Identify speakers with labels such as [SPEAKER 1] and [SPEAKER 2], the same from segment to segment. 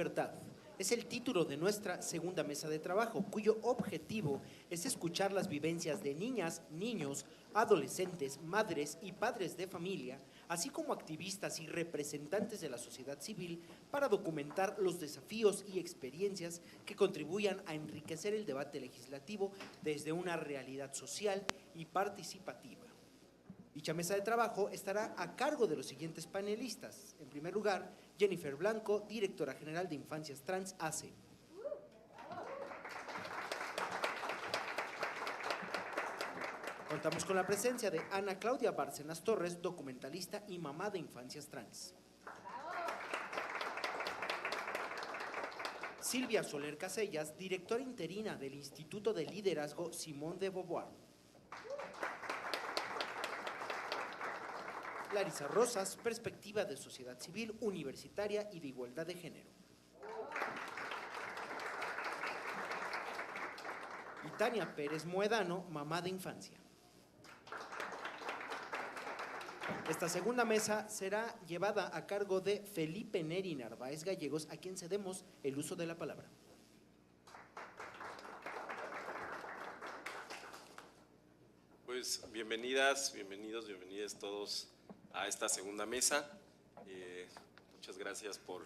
[SPEAKER 1] Libertad. Es el título de nuestra segunda mesa de trabajo, cuyo objetivo es escuchar las vivencias de niñas, niños, adolescentes, madres y padres de familia, así como activistas y representantes de la sociedad civil, para documentar los desafíos y experiencias que contribuyan a enriquecer el debate legislativo desde una realidad social y participativa. Dicha mesa de trabajo estará a cargo de los siguientes panelistas. En primer lugar, Jennifer Blanco, directora general de Infancias Trans ACE. Contamos con la presencia de Ana Claudia Bárcenas Torres, documentalista y mamá de Infancias Trans. Silvia Soler Casellas, directora interina del Instituto de Liderazgo Simone de Beauvoir. Larisa Rosas, perspectiva de sociedad civil, universitaria y de igualdad de género. Y Tania Pérez Moedano, mamá de infancia. Esta segunda mesa será llevada a cargo de Felipe Neri Narváez Gallegos, a quien cedemos el uso de la palabra.
[SPEAKER 2] Pues bienvenidas, bienvenidos, bienvenidas todos a esta segunda mesa. Muchas gracias por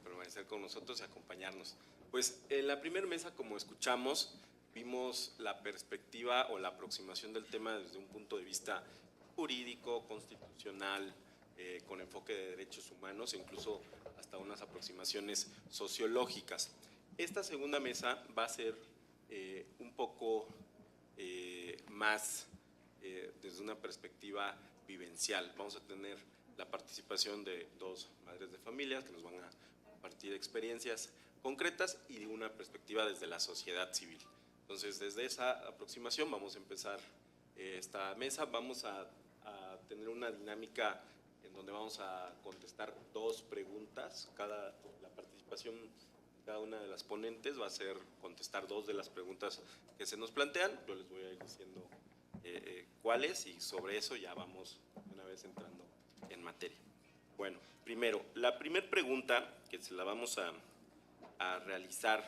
[SPEAKER 2] permanecer con nosotros y acompañarnos. Pues en la primera mesa, como escuchamos, vimos la perspectiva o la aproximación del tema desde un punto de vista jurídico, constitucional, con enfoque de derechos humanos e incluso hasta unas aproximaciones sociológicas. Esta segunda mesa va a ser un poco más desde una perspectiva vivencial. Vamos a tener la participación de dos madres de familia que nos van a compartir experiencias concretas y de una perspectiva desde la sociedad civil. Entonces, desde esa aproximación vamos a empezar esta mesa. Vamos a tener una dinámica en donde vamos a contestar dos preguntas. La participación de cada una de las ponentes va a ser contestar dos de las preguntas que se nos plantean. Yo les voy a ir diciendo cuáles y sobre eso ya vamos una vez entrando en materia. Bueno, primero, la primera pregunta que se la vamos a realizar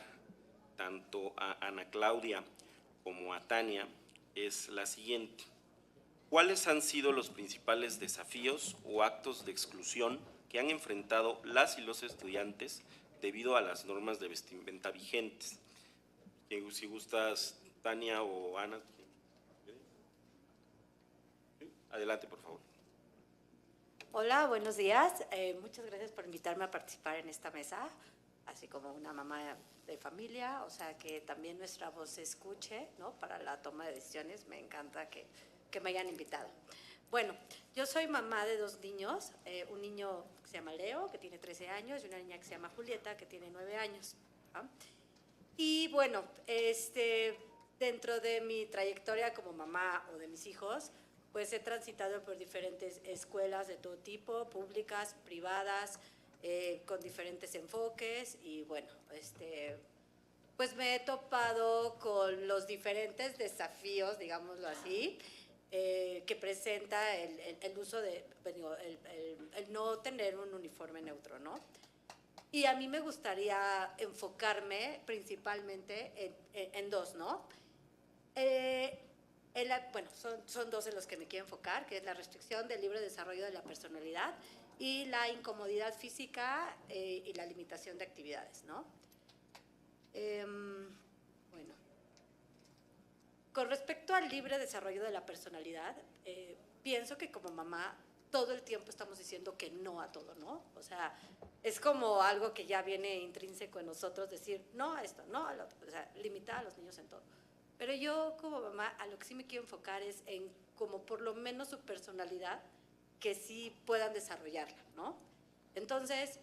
[SPEAKER 2] tanto a Ana Claudia como a Tania es la siguiente. ¿Cuáles han sido los principales desafíos o actos de exclusión que han enfrentado las y los estudiantes debido a las normas de vestimenta vigentes? Si gustas, Tania o Ana. Adelante, por favor.
[SPEAKER 3] Hola, buenos días. Muchas gracias por invitarme a participar en esta mesa, así como una mamá de familia, o sea, que también nuestra voz se escuche, ¿no?, para la toma de decisiones. Me encanta que me hayan invitado. Bueno, yo soy mamá de dos niños, un niño que se llama Leo, que tiene 13 años, y una niña que se llama Julieta, que tiene 9 años. ¿Ah? Y bueno, dentro de mi trayectoria como mamá o de mis hijos, pues he transitado por diferentes escuelas de todo tipo, públicas, privadas, con diferentes enfoques, y bueno, pues me he topado con los diferentes desafíos, digámoslo así, que presenta el uso de, el no tener un uniforme neutro, ¿no? Y a mí me gustaría enfocarme principalmente en dos, ¿no? Bueno, son dos en los que me quiero enfocar, que es la restricción del libre desarrollo de la personalidad y la incomodidad física y la limitación de actividades, ¿no? Bueno, con respecto al libre desarrollo de la personalidad, pienso que como mamá todo el tiempo estamos diciendo que no a todo, ¿no? O sea, es como algo que ya viene intrínseco en nosotros, decir no a esto, no a lo otro, o sea, limitar a los niños en todo. Pero yo como mamá a lo que sí me quiero enfocar es en como por lo menos su personalidad, que sí puedan desarrollarla, ¿no? Entonces,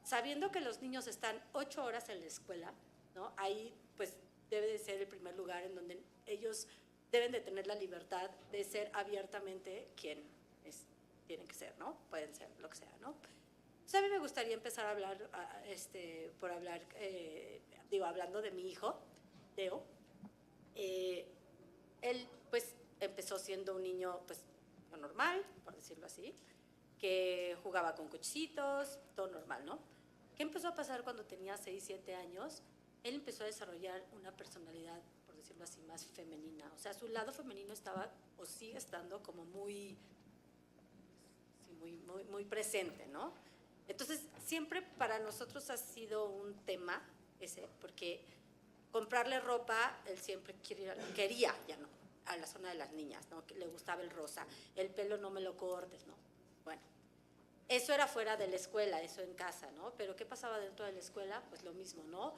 [SPEAKER 3] sabiendo que los niños están 8 horas en la escuela, ¿no?, ahí pues debe de ser el primer lugar en donde ellos deben de tener la libertad de ser abiertamente quien tienen que ser, ¿no? Pueden ser lo que sea, ¿no? Entonces a mí me gustaría empezar a hablar, hablando de mi hijo, Leo. Él pues empezó siendo un niño pues normal, por decirlo así, que jugaba con cochecitos, todo normal, ¿no? ¿Qué empezó a pasar cuando tenía 6, 7 años? Él empezó a desarrollar una personalidad, por decirlo así, más femenina. O sea, su lado femenino estaba, o sigue estando, como muy, sí, muy presente, ¿no? Entonces, siempre para nosotros ha sido un tema ese, porque comprarle ropa, él siempre quería, ya no, a la zona de las niñas, ¿no? Que le gustaba el rosa, el pelo no me lo cortes, ¿no? Bueno, eso era fuera de la escuela, eso en casa, ¿no? Pero ¿qué pasaba dentro de la escuela? Pues lo mismo, ¿no?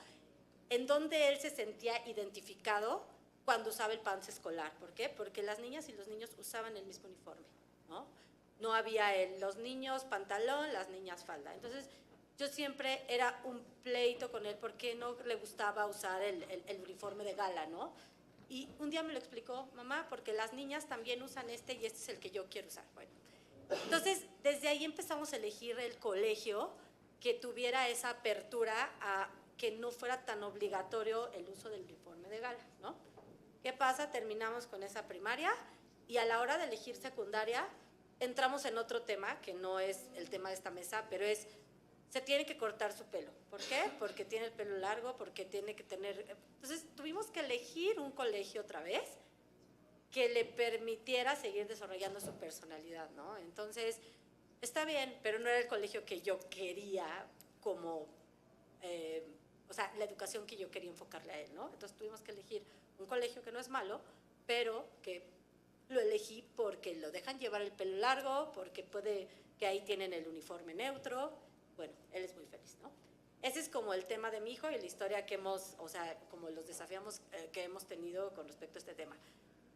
[SPEAKER 3] En donde él se sentía identificado cuando usaba el pants escolar. ¿Por qué? Porque las niñas y los niños usaban el mismo uniforme, ¿no? No había los niños pantalón, las niñas falda. Entonces, yo siempre era un pleito con él porque no le gustaba usar el uniforme de gala, ¿no? Y un día me lo explicó, mamá, porque las niñas también usan este y este es el que yo quiero usar. Bueno, entonces, desde ahí empezamos a elegir el colegio que tuviera esa apertura a que no fuera tan obligatorio el uso del uniforme de gala, ¿no? ¿Qué pasa? Terminamos con esa primaria y a la hora de elegir secundaria entramos en otro tema, que no es el tema de esta mesa, pero es, se tiene que cortar su pelo. ¿Por qué? Porque tiene el pelo largo, porque tiene que tener... Entonces, tuvimos que elegir un colegio otra vez que le permitiera seguir desarrollando su personalidad, ¿no? Entonces, está bien, pero no era el colegio que yo quería como... o sea, la educación que yo quería enfocarle a él, ¿no? Entonces, tuvimos que elegir un colegio que no es malo, pero que lo elegí porque lo dejan llevar el pelo largo, porque puede que ahí tienen el uniforme neutro. Bueno, él es muy feliz, ¿no? Ese es como el tema de mi hijo y la historia que hemos, o sea, como los desafíos que hemos tenido con respecto a este tema.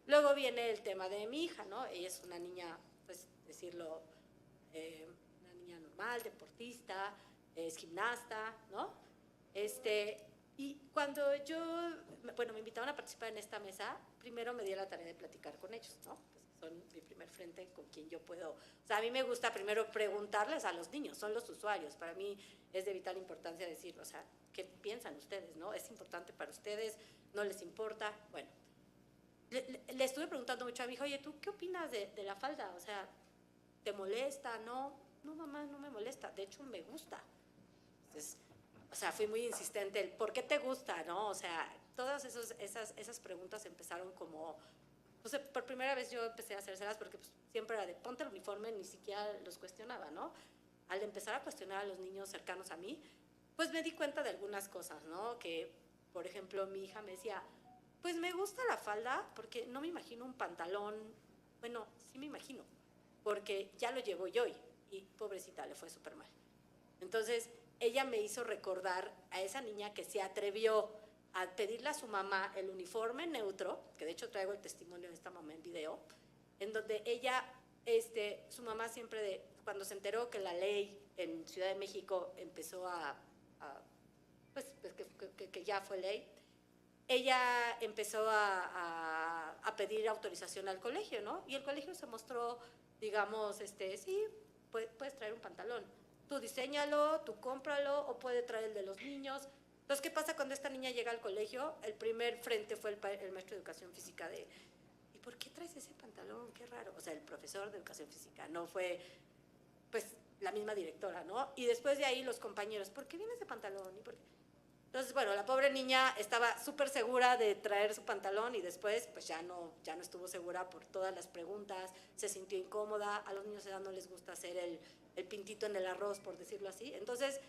[SPEAKER 3] Luego viene el tema de mi hija, ¿no? Ella es una niña, pues decirlo, una niña normal, deportista, es gimnasta, ¿no? Y cuando yo, bueno, me invitaron a participar en esta mesa, primero me di la tarea de platicar con ellos, ¿no? Pues son mi primer frente con quien yo puedo, o sea, a mí me gusta primero preguntarles a los niños, son los usuarios, para mí es de vital importancia decir, o sea, ¿qué piensan ustedes, no? ¿Es importante para ustedes? ¿No les importa? Bueno, le estuve preguntando mucho a mi hijo, oye, ¿tú qué opinas de la falda? O sea, ¿te molesta? No, no, mamá, no me molesta, de hecho me gusta. Entonces, o sea, fui muy insistente, el ¿por qué te gusta? ¿No? O sea, todas esas preguntas empezaron como, no sé, por primera vez yo empecé a hacérselas porque pues, siempre era de ponte el uniforme, ni siquiera los cuestionaba, ¿no? Al empezar a cuestionar a los niños cercanos a mí, pues me di cuenta de algunas cosas, ¿no? Que, por ejemplo, mi hija me decía, pues me gusta la falda porque no me imagino un pantalón, bueno, sí me imagino, porque ya lo llevo yo y pobrecita, le fue súper mal. Entonces, ella me hizo recordar a esa niña que se atrevió a pedirle a su mamá el uniforme neutro, que de hecho traigo el testimonio de esta mamá en video, en donde ella, su mamá siempre, cuando se enteró que la ley en Ciudad de México empezó pues que ya fue ley, ella empezó a pedir autorización al colegio, ¿no? Y el colegio se mostró, digamos, sí, puedes traer un pantalón. Tú diséñalo, tú cómpralo, o puede traer el de los niños. Entonces, ¿qué pasa cuando esta niña llega al colegio? El primer frente fue el maestro de educación física de, ¿y por qué traes ese pantalón? Qué raro. O sea, el profesor de educación física, no fue, pues, la misma directora, ¿no? Y después de ahí los compañeros, ¿por qué viene ese pantalón? ¿Y por qué? Entonces, bueno, la pobre niña estaba súper segura de traer su pantalón y después, pues, ya no estuvo segura por todas las preguntas, se sintió incómoda, a los niños no les gusta hacer el pintito en el arroz, por decirlo así. Entonces,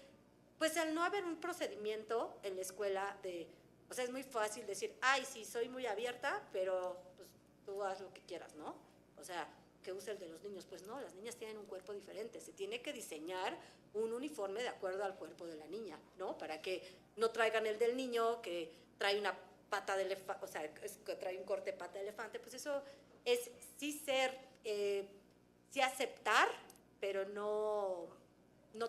[SPEAKER 3] pues al no haber un procedimiento en la escuela o sea, es muy fácil decir, ay, sí, soy muy abierta, pero pues tú haz lo que quieras, ¿no? O sea, que use el de los niños. Pues no, las niñas tienen un cuerpo diferente, se tiene que diseñar un uniforme de acuerdo al cuerpo de la niña, ¿no? Para que no traigan el del niño que trae una pata de elefante, o sea, que trae un corte pata de elefante, pues eso es sí sí aceptar, pero no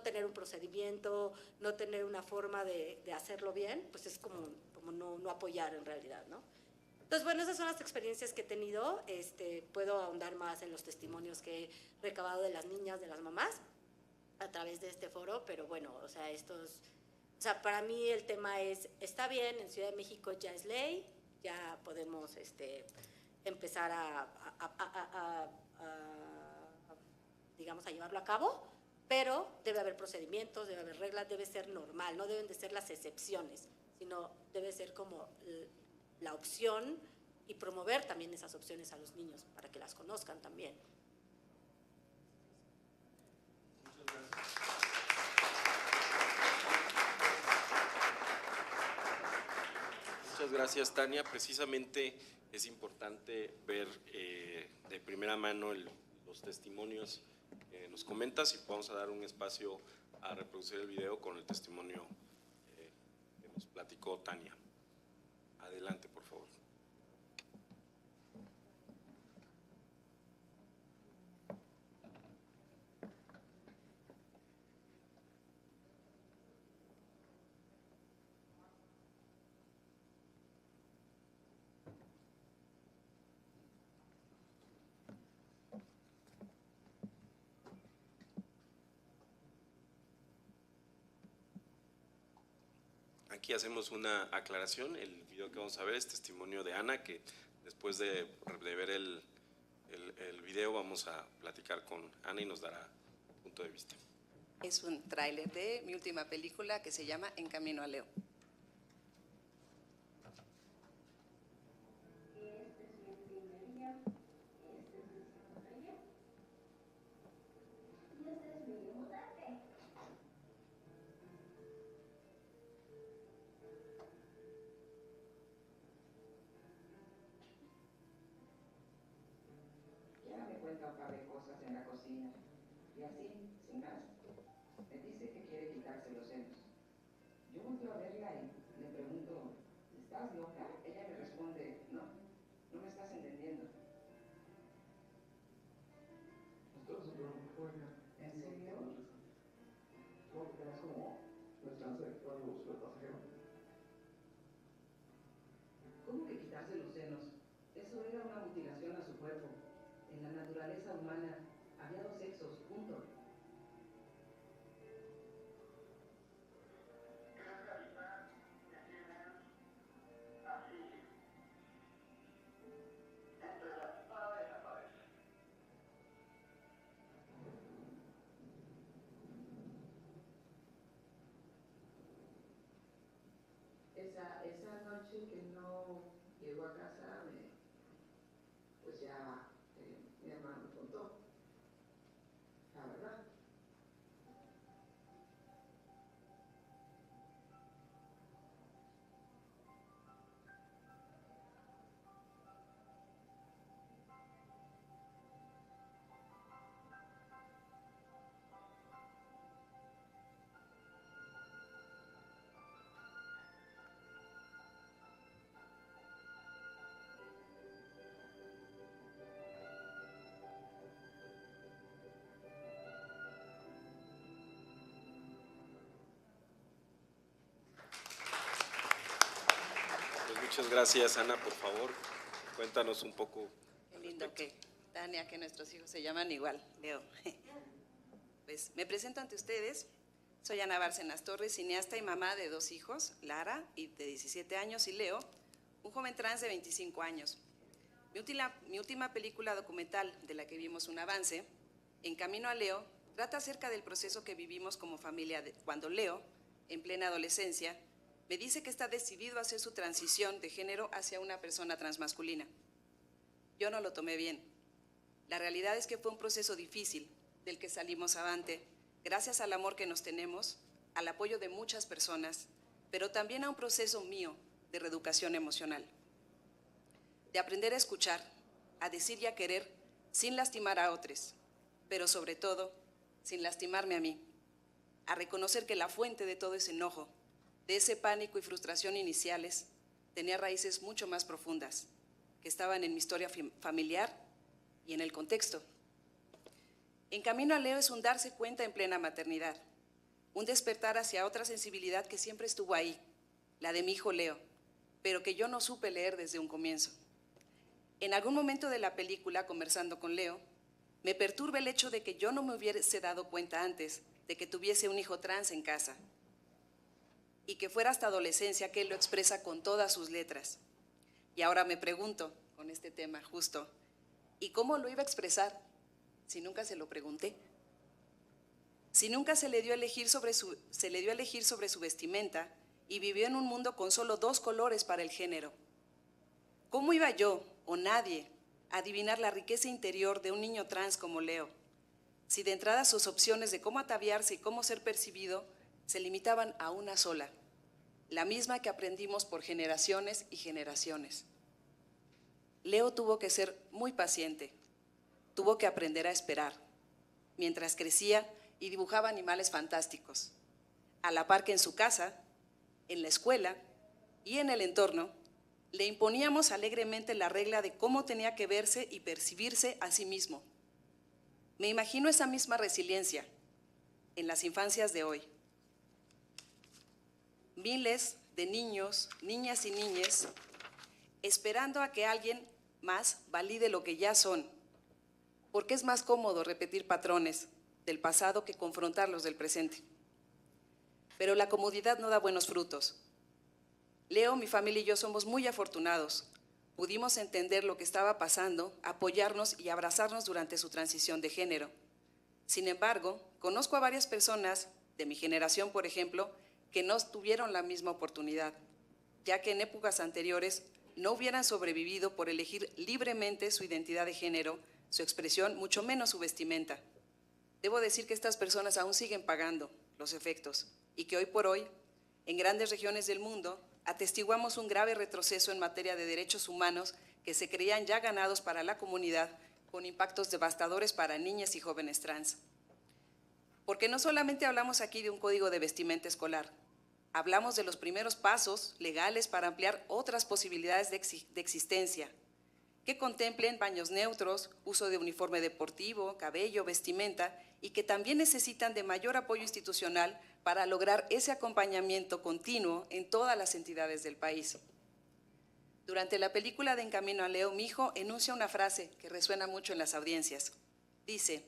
[SPEAKER 3] tener un procedimiento, no tener una forma de hacerlo bien, pues es como no apoyar en realidad, ¿no? Entonces, bueno, esas son las experiencias que he tenido. Puedo ahondar más en los testimonios que he recabado de las niñas, de las mamás, a través de este foro, pero bueno, o sea, para mí el tema está bien, en Ciudad de México ya es ley, ya podemos empezar digamos, a llevarlo a cabo, pero debe haber procedimientos, debe haber reglas, debe ser normal, no deben de ser las excepciones, sino debe ser como la opción y promover también esas opciones a los niños para que las conozcan también.
[SPEAKER 2] Muchas gracias, Tania. Precisamente es importante ver de primera mano los testimonios que nos comentas, y vamos a dar un espacio a reproducir el video con el testimonio que nos platicó Tania. Adelante, por favor. Aquí hacemos una aclaración. El video que vamos a ver es testimonio de Ana, que después de ver el video vamos a platicar con Ana y nos dará un punto de vista.
[SPEAKER 4] Es un tráiler de mi última película que se llama En Camino a Leo.
[SPEAKER 5] Un par de cosas en la cocina y así, sin más, me dice que quiere quitarse los senos. Yo volteo a verla y le pregunto, ¿estás loca? Ella me responde, no, no me estás entendiendo.
[SPEAKER 6] ¿Estás preocupada?
[SPEAKER 5] ¿En serio?
[SPEAKER 6] ¿Cómo que es como la chance de quitar los pasajeros?
[SPEAKER 5] ¿Cómo que quitarse los senos? Eso era una mutilación a su cuerpo. En la naturaleza humana había dos sexos, punto. Esa noche que no llegó a casa, pues ya mi hermano me contó la verdad.
[SPEAKER 2] Muchas gracias, Ana. Por favor, cuéntanos un poco.
[SPEAKER 4] Qué lindo que Tania, que nuestros hijos se llaman igual, Leo. Pues me presento ante ustedes. Soy Ana Bárcenas Torres, cineasta y mamá de 2 hijos, Lara, de 17 años, y Leo, un joven trans de 25 años. Mi última película documental, de la que vimos un avance, En Camino a Leo, trata acerca del proceso que vivimos como familia cuando Leo, en plena adolescencia, me dice que está decidido a hacer su transición de género hacia una persona transmasculina. Yo no lo tomé bien. La realidad es que fue un proceso difícil, del que salimos avante, gracias al amor que nos tenemos, al apoyo de muchas personas, pero también a un proceso mío de reeducación emocional. De aprender a escuchar, a decir y a querer sin lastimar a otros, pero sobre todo, sin lastimarme a mí. A reconocer que la fuente de todo ese enojo, de ese pánico y frustración iniciales, tenía raíces mucho más profundas, que estaban en mi historia familiar y en el contexto. En Camino a Leo es un darse cuenta en plena maternidad, un despertar hacia otra sensibilidad que siempre estuvo ahí, la de mi hijo Leo, pero que yo no supe leer desde un comienzo. En algún momento de la película, conversando con Leo, me perturba el hecho de que yo no me hubiese dado cuenta antes de que tuviese un hijo trans en casa, y que fuera hasta adolescencia que él lo expresa con todas sus letras. Y ahora me pregunto, con este tema justo, ¿y cómo lo iba a expresar si nunca se lo pregunté? Si nunca se le dio a elegir sobre su vestimenta y vivió en un mundo con solo 2 colores para el género. ¿Cómo iba yo, o nadie, a adivinar la riqueza interior de un niño trans como Leo, si de entrada sus opciones de cómo ataviarse y cómo ser percibido se limitaban a una sola, la misma que aprendimos por generaciones y generaciones? Leo tuvo que ser muy paciente, tuvo que aprender a esperar, mientras crecía y dibujaba animales fantásticos, a la par que en su casa, en la escuela y en el entorno, le imponíamos alegremente la regla de cómo tenía que verse y percibirse a sí mismo. Me imagino esa misma resiliencia en las infancias de hoy. Miles de niños, niñas y niñes esperando a que alguien más valide lo que ya son, porque es más cómodo repetir patrones del pasado que confrontarlos del presente. Pero la comodidad no da buenos frutos. Leo, mi familia y yo somos muy afortunados. Pudimos entender lo que estaba pasando, apoyarnos y abrazarnos durante su transición de género. Sin embargo, conozco a varias personas, de mi generación por ejemplo, que no tuvieron la misma oportunidad, ya que en épocas anteriores no hubieran sobrevivido por elegir libremente su identidad de género, su expresión, mucho menos su vestimenta. Debo decir que estas personas aún siguen pagando los efectos y que hoy por hoy, en grandes regiones del mundo, atestiguamos un grave retroceso en materia de derechos humanos que se creían ya ganados para la comunidad, con impactos devastadores para niñas y jóvenes trans. Porque no solamente hablamos aquí de un código de vestimenta escolar, hablamos de los primeros pasos legales para ampliar otras posibilidades de existencia, que contemplen baños neutros, uso de uniforme deportivo, cabello, vestimenta, y que también necesitan de mayor apoyo institucional para lograr ese acompañamiento continuo en todas las entidades del país. Durante la película de En Camino a Leo, mi hijo enuncia una frase que resuena mucho en las audiencias. Dice: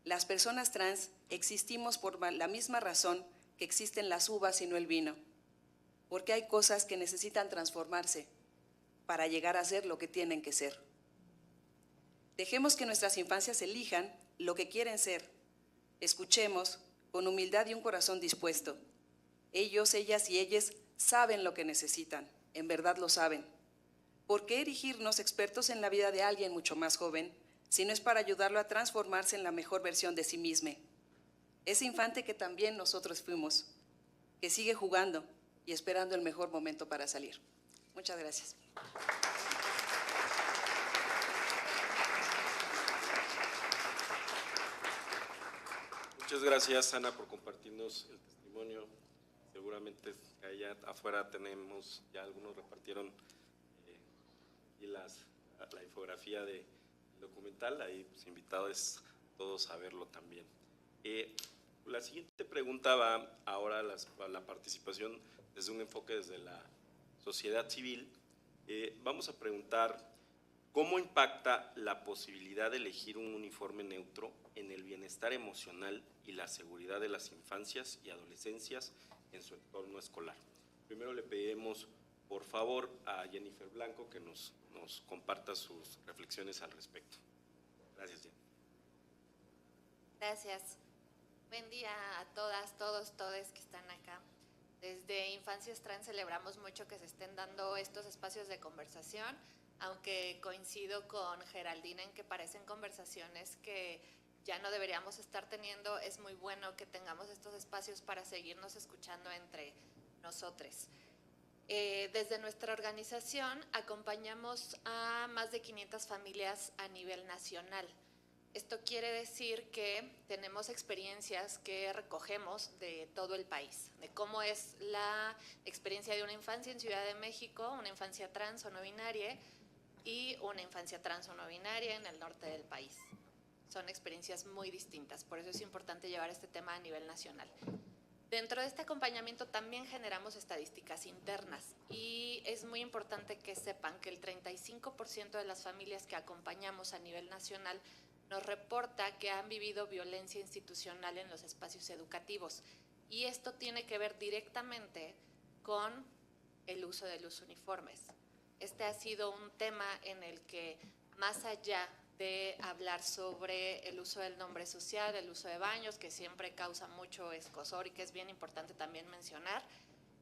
[SPEAKER 4] las personas trans existimos por la misma razón que existen las uvas y no el vino, porque hay cosas que necesitan transformarse para llegar a ser lo que tienen que ser. Dejemos que nuestras infancias elijan lo que quieren ser. Escuchemos con humildad y un corazón dispuesto. Ellos, ellas y ellas saben lo que necesitan, en verdad lo saben. ¿Por qué erigirnos expertos en la vida de alguien mucho más joven, si no es para ayudarlo a transformarse en la mejor versión de sí mismo? Ese infante que también nosotros fuimos, que sigue jugando y esperando el mejor momento para salir. Muchas gracias.
[SPEAKER 2] Muchas gracias, Ana, por compartirnos el testimonio. Seguramente allá afuera tenemos, ya algunos repartieron y la infografía del documental, ahí pues, invitados todos a verlo también. La siguiente pregunta va ahora a la participación desde un enfoque desde la sociedad civil. Vamos a preguntar cómo impacta la posibilidad de elegir un uniforme neutro en el bienestar emocional y la seguridad de las infancias y adolescencias en su entorno escolar. Primero le pedimos, por favor, a Jennifer Blanco que nos comparta sus reflexiones al respecto. Gracias, Jennifer.
[SPEAKER 7] Gracias. Buen día a todas, todos que están acá. Desde Infancias Trans celebramos mucho que se estén dando estos espacios de conversación, aunque coincido con Geraldina en que parecen conversaciones que ya no deberíamos estar teniendo. Es muy bueno que tengamos estos espacios para seguirnos escuchando entre nosotros. Desde nuestra organización acompañamos a más de 500 familias a nivel nacional. Esto quiere decir que tenemos experiencias que recogemos de todo el país, de cómo es la experiencia de una infancia en Ciudad de México, una infancia trans o no binaria, y una infancia trans o no binaria en el norte del país. Son experiencias muy distintas, por eso es importante llevar este tema a nivel nacional. Dentro de este acompañamiento también generamos estadísticas internas y es muy importante que sepan que el 35% de las familias que acompañamos a nivel nacional nos reporta que han vivido violencia institucional en los espacios educativos, y esto tiene que ver directamente con el uso de los uniformes. Este ha sido un tema en el que, más allá de hablar sobre el uso del nombre social, el uso de baños, que siempre causa mucho escozor y que es bien importante también mencionar.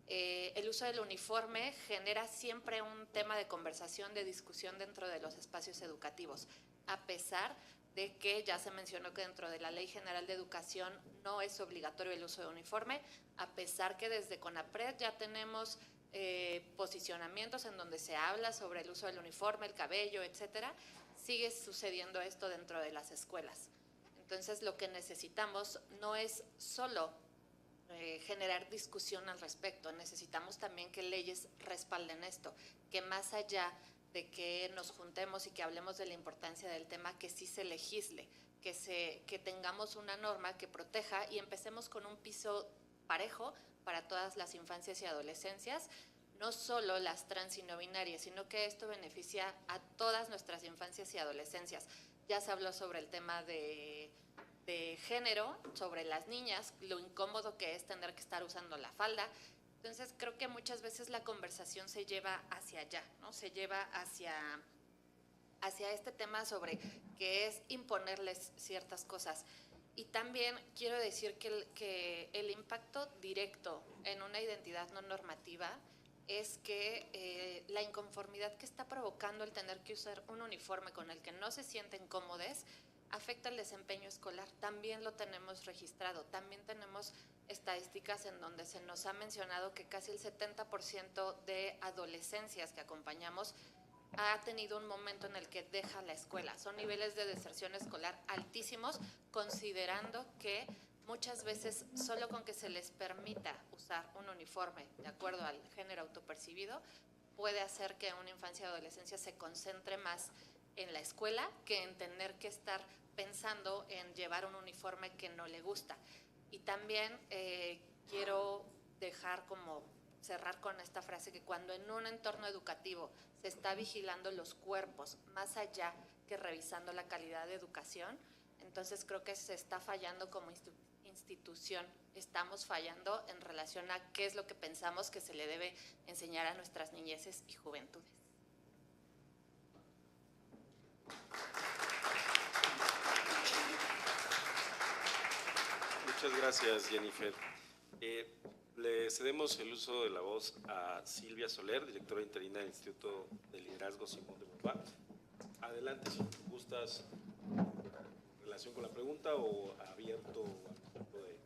[SPEAKER 7] El uso del uniforme genera siempre un tema de conversación, de discusión dentro de los espacios educativos, a pesar de que ya se mencionó que dentro de la Ley General de Educación no es obligatorio el uso de uniforme, a pesar que desde CONAPRED ya tenemos posicionamientos en donde se habla sobre el uso del uniforme, el cabello, etcétera. Sigue sucediendo esto dentro de las escuelas. Entonces, lo que necesitamos no es solo generar discusión al respecto, necesitamos también que leyes respalden esto, que más allá de que nos juntemos y que hablemos de la importancia del tema, que sí se legisle, que tengamos una norma que proteja y empecemos con un piso parejo para todas las infancias y adolescencias, no solo las trans y no binarias, sino que esto beneficia a todas nuestras infancias y adolescencias. Ya se habló sobre el tema de género, sobre las niñas, lo incómodo que es tener que estar usando la falda. Entonces creo que muchas veces la conversación se lleva hacia allá, ¿no? Se lleva hacia este tema sobre que es imponerles ciertas cosas. Y también quiero decir que el impacto directo en una identidad no normativa es que la inconformidad que está provocando el tener que usar un uniforme con el que no se sienten cómodos afecta el desempeño escolar. También lo tenemos registrado, también tenemos estadísticas en donde se nos ha mencionado que casi el 70% de adolescencias que acompañamos ha tenido un momento en el que deja la escuela. Son niveles de deserción escolar altísimos, considerando que muchas veces solo con que se les permita usar un uniforme de acuerdo al género autopercibido puede hacer que una infancia y adolescencia se concentre más en la escuela que en tener que estar pensando en llevar un uniforme que no le gusta. Y también quiero cerrar con esta frase, que cuando en un entorno educativo se está vigilando los cuerpos más allá que revisando la calidad de educación, entonces creo que se está fallando como institución, estamos fallando en relación a qué es lo que pensamos que se le debe enseñar a nuestras niñeces y juventudes.
[SPEAKER 2] Muchas gracias, Jennifer. Le cedemos el uso de la voz a Silvia Soler, directora interina del Instituto de Liderazgo Simón de Beauvoir. Adelante, si gustas, en relación con la pregunta o abierto al tipo de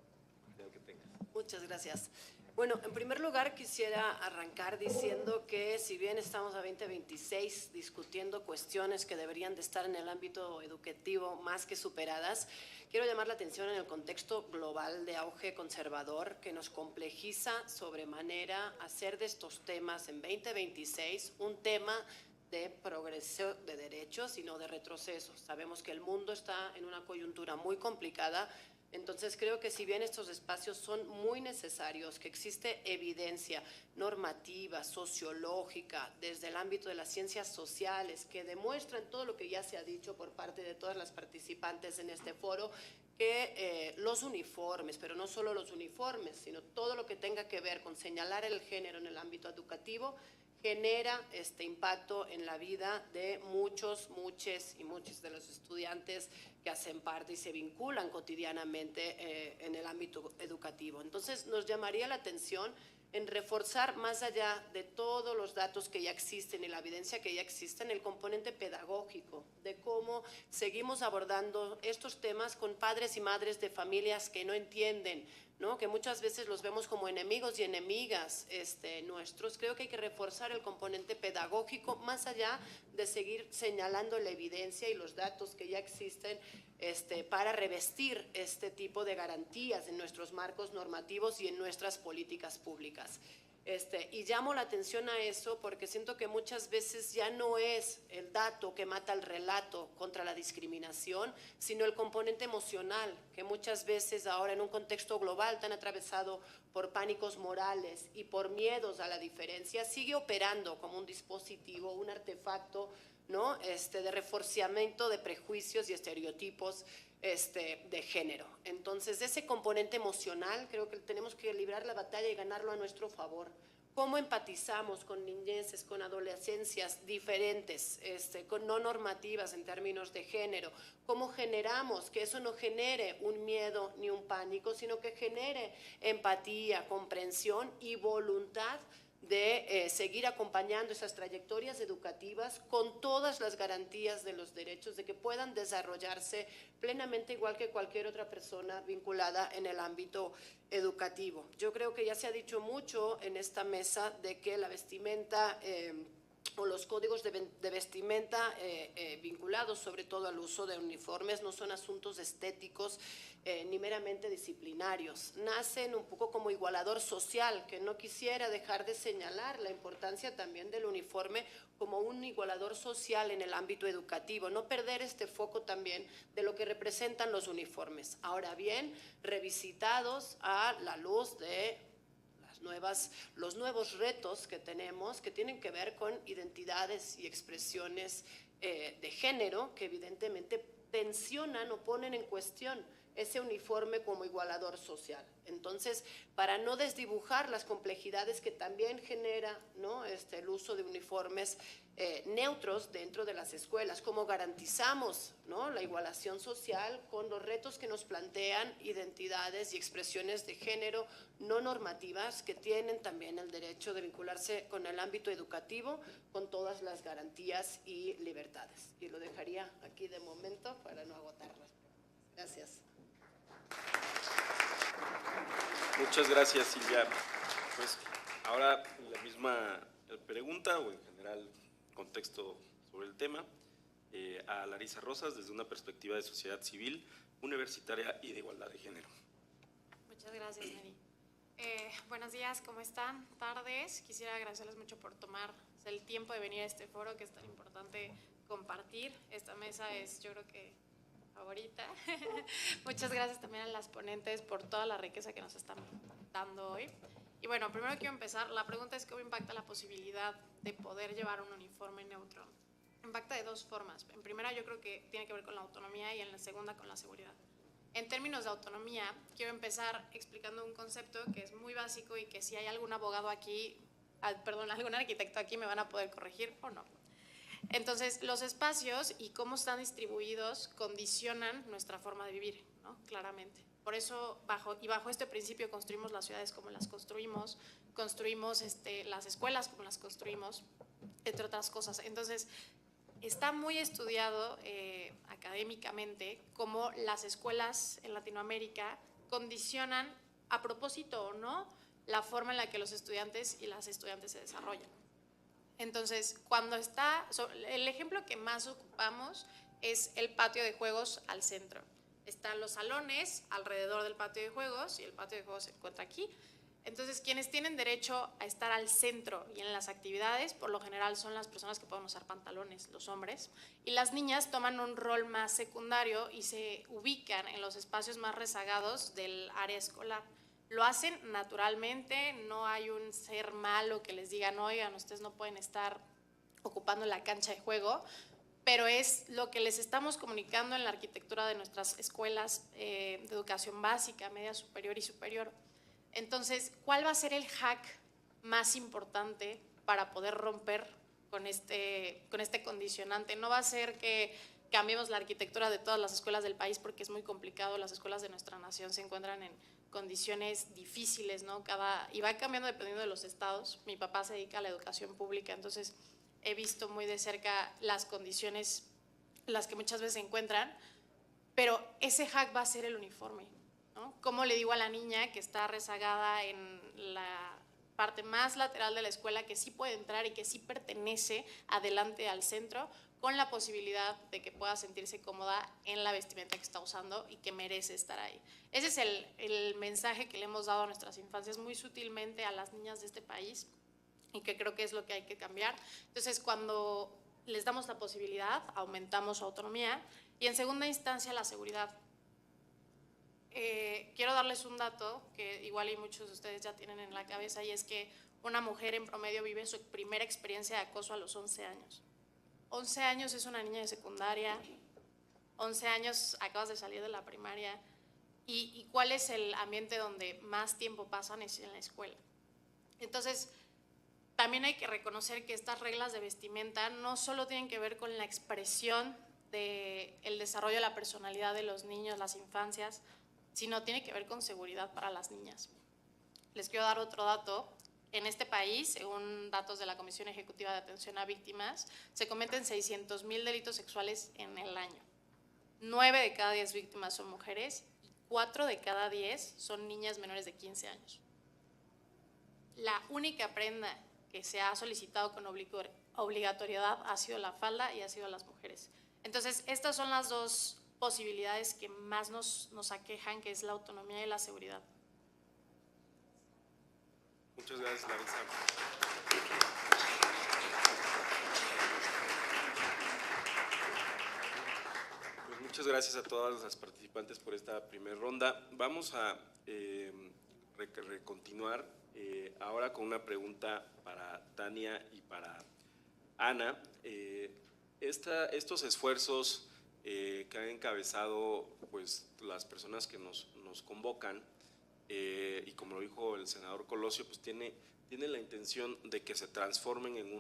[SPEAKER 2] material que tengas.
[SPEAKER 8] Muchas gracias. Bueno, en primer lugar quisiera arrancar diciendo que si bien estamos a 2026 discutiendo cuestiones que deberían de estar en el ámbito educativo más que superadas, quiero llamar la atención en el contexto global de auge conservador que nos complejiza sobremanera hacer de estos temas en 2026 un tema de progreso de derechos y no de retroceso. Sabemos que el mundo está en una coyuntura muy complicada. Entonces creo que si bien estos espacios son muy necesarios, que existe evidencia normativa, sociológica, desde el ámbito de las ciencias sociales, que demuestran todo lo que ya se ha dicho por parte de todas las participantes en este foro, que los uniformes, pero no solo los uniformes, sino todo lo que tenga que ver con señalar el género en el ámbito educativo, genera este impacto en la vida de muchos de los estudiantes que hacen parte y se vinculan cotidianamente en el ámbito educativo. Entonces, nos llamaría la atención en reforzar, más allá de todos los datos que ya existen y la evidencia que ya existe, en el componente pedagógico, de cómo seguimos abordando estos temas con padres y madres de familias que no entienden, ¿no? Que muchas veces los vemos como enemigos y enemigas nuestros. Creo que hay que reforzar el componente pedagógico más allá de seguir señalando la evidencia y los datos que ya existen para revestir este tipo de garantías en nuestros marcos normativos y en nuestras políticas públicas. Y llamo la atención a eso porque siento que muchas veces ya no es el dato que mata el relato contra la discriminación, sino el componente emocional, que muchas veces ahora en un contexto global tan atravesado por pánicos morales y por miedos a la diferencia, sigue operando como un dispositivo, un artefacto, ¿no? De reforzamiento de prejuicios y estereotipos de género. Entonces, ese componente emocional creo que tenemos que librar la batalla y ganarlo a nuestro favor, cómo empatizamos con niñeces, con adolescencias diferentes, no normativas en términos de género, cómo generamos que eso no genere un miedo ni un pánico, sino que genere empatía, comprensión y voluntad de seguir acompañando esas trayectorias educativas con todas las garantías de los derechos, de que puedan desarrollarse plenamente igual que cualquier otra persona vinculada en el ámbito educativo. Yo creo que ya se ha dicho mucho en esta mesa de que la vestimenta o los códigos de vestimenta vinculados sobre todo al uso de uniformes no son asuntos estéticos ni meramente disciplinarios. Nacen un poco como igualador social, que no quisiera dejar de señalar la importancia también del uniforme como un igualador social en el ámbito educativo, no perder este foco también de lo que representan los uniformes. Ahora bien, revisitados a la luz de los nuevos retos que tenemos, que tienen que ver con identidades y expresiones de género, que evidentemente tensionan o ponen en cuestión ese uniforme como igualador social. Entonces, para no desdibujar las complejidades que también genera, ¿no?, el uso de uniformes neutros dentro de las escuelas, cómo garantizamos, ¿no?, la igualación social con los retos que nos plantean identidades y expresiones de género no normativas que tienen también el derecho de vincularse con el ámbito educativo con todas las garantías y libertades. Y lo dejaría aquí de momento para no agotarlas. Gracias.
[SPEAKER 2] Muchas gracias, Silvia. Pues ahora la misma pregunta, o en general contexto sobre el tema, a Larisa Rosas desde una perspectiva de sociedad civil, universitaria y de igualdad de género.
[SPEAKER 9] Muchas gracias, Neri. Buenos días, ¿cómo están? Tardes. Quisiera agradecerles mucho por tomar el tiempo de venir a este foro que es tan importante compartir. Esta mesa es, yo creo que, favorita. Muchas gracias también a las ponentes por toda la riqueza que nos están dando hoy. Y bueno, primero quiero empezar. La pregunta es cómo impacta la posibilidad de poder llevar un uniforme neutro. Impacta de dos formas. En primera, yo creo que tiene que ver con la autonomía y en la segunda con la seguridad. En términos de autonomía, quiero empezar explicando un concepto que es muy básico y que si hay algún abogado aquí, algún arquitecto aquí me van a poder corregir o no. Entonces, los espacios y cómo están distribuidos condicionan nuestra forma de vivir, ¿no?, claramente. Por eso, bajo este principio, construimos las ciudades como las construimos las escuelas como las construimos, entre otras cosas. Entonces, está muy estudiado académicamente cómo las escuelas en Latinoamérica condicionan, a propósito o no, la forma en la que los estudiantes y las estudiantes se desarrollan. Entonces, el ejemplo que más ocupamos es el patio de juegos al centro. Están los salones alrededor del patio de juegos y el patio de juegos se encuentra aquí. Entonces, quienes tienen derecho a estar al centro y en las actividades, por lo general son las personas que pueden usar pantalones, los hombres, y las niñas toman un rol más secundario y se ubican en los espacios más rezagados del área escolar. Lo hacen naturalmente, no hay un ser malo que les diga, no, oigan, ustedes no pueden estar ocupando la cancha de juego, pero es lo que les estamos comunicando en la arquitectura de nuestras escuelas de educación básica, media superior y superior. Entonces, ¿cuál va a ser el hack más importante para poder romper con este condicionante? No va a ser que cambiemos la arquitectura de todas las escuelas del país porque es muy complicado, las escuelas de nuestra nación se encuentran en condiciones difíciles, ¿no? Y va cambiando dependiendo de los estados. Mi papá se dedica a la educación pública, entonces he visto muy de cerca las condiciones en las que muchas veces se encuentran, pero ese hack va a ser el uniforme, ¿no? ¿Cómo le digo a la niña que está rezagada en la parte más lateral de la escuela que sí puede entrar y que sí pertenece adelante al centro, con la posibilidad de que pueda sentirse cómoda en la vestimenta que está usando y que merece estar ahí? Ese es el mensaje que le hemos dado a nuestras infancias muy sutilmente a las niñas de este país y que creo que es lo que hay que cambiar. Entonces, cuando les damos la posibilidad, aumentamos su autonomía. Y en segunda instancia, la seguridad. Quiero darles un dato que igual y muchos de ustedes ya tienen en la cabeza, y es que una mujer en promedio vive su primera experiencia de acoso a los 11 años. 11 años es una niña de secundaria, 11 años acabas de salir de la primaria, y ¿cuál es el ambiente donde más tiempo pasan? Es en la escuela. Entonces, también hay que reconocer que estas reglas de vestimenta no solo tienen que ver con la expresión del desarrollo de la personalidad de los niños, las infancias, sino tiene que ver con seguridad para las niñas. Les quiero dar otro dato. En este país, según datos de la Comisión Ejecutiva de Atención a Víctimas, se cometen 600,000 delitos sexuales en el año. 9 de cada 10 víctimas son mujeres y 4 de cada 10 son niñas menores de 15 años. La única prenda que se ha solicitado con obligatoriedad ha sido la falda y ha sido las mujeres. Entonces, estas son las dos posibilidades que más nos aquejan, que es la autonomía y la seguridad.
[SPEAKER 2] Muchas gracias, Larisa. Pues muchas gracias a todas las participantes por esta primera ronda. Vamos a continuar ahora con una pregunta para Tania y para Ana. Estos esfuerzos que han encabezado pues, las personas que nos convocan, y como lo dijo el senador Colosio, pues tiene la intención de que se transformen en